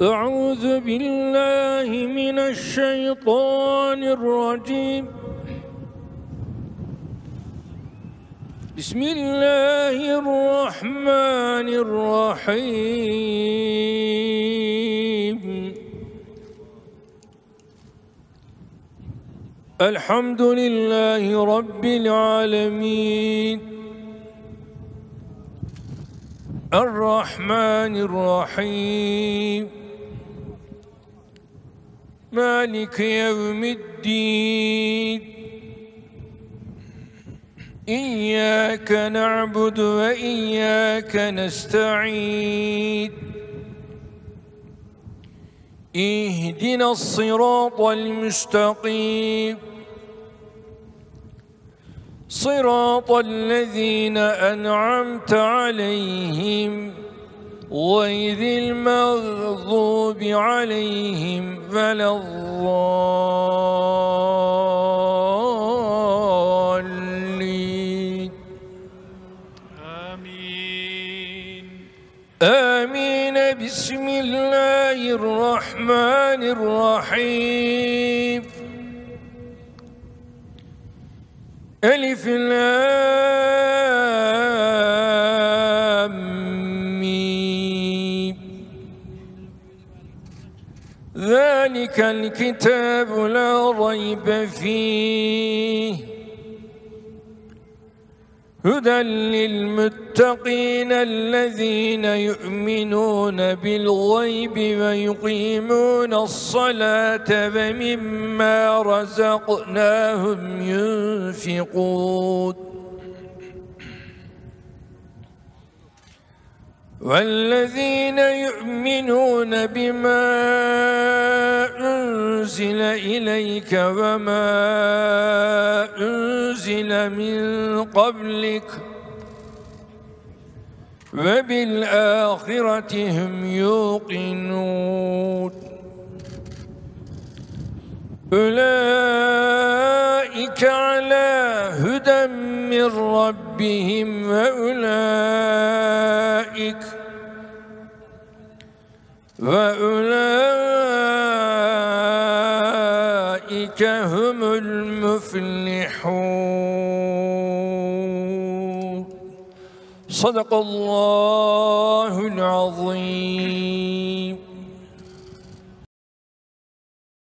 أعوذ بالله من الشيطان الرجيم. بسم الله الرحمن الرحيم. الحمد لله رب العالمين، الرحمن الرحيم، مالك يوم الدين. إياك نعبد وإياك نستعين. اهدنا الصراط المستقيم، صراط الذين أنعمت عليهم غير المغضوب عليهم ولا الضالين. آمين آمين. بسم الله الرحمن الرحيم. ألف لام ميم. ذلك الكتاب لا ريب فيه، هدى للمتقين الذين يؤمنون بالغيب ويقيمون الصلاة ومما رزقناهم ينفقون. والذين يؤمنون بما أنزل إليك وما أنزل من قبلك وبالآخرة هم يوقنون. أولئك على هدى من ربهم وأولئك هم المفلحون. صدق الله العظيم.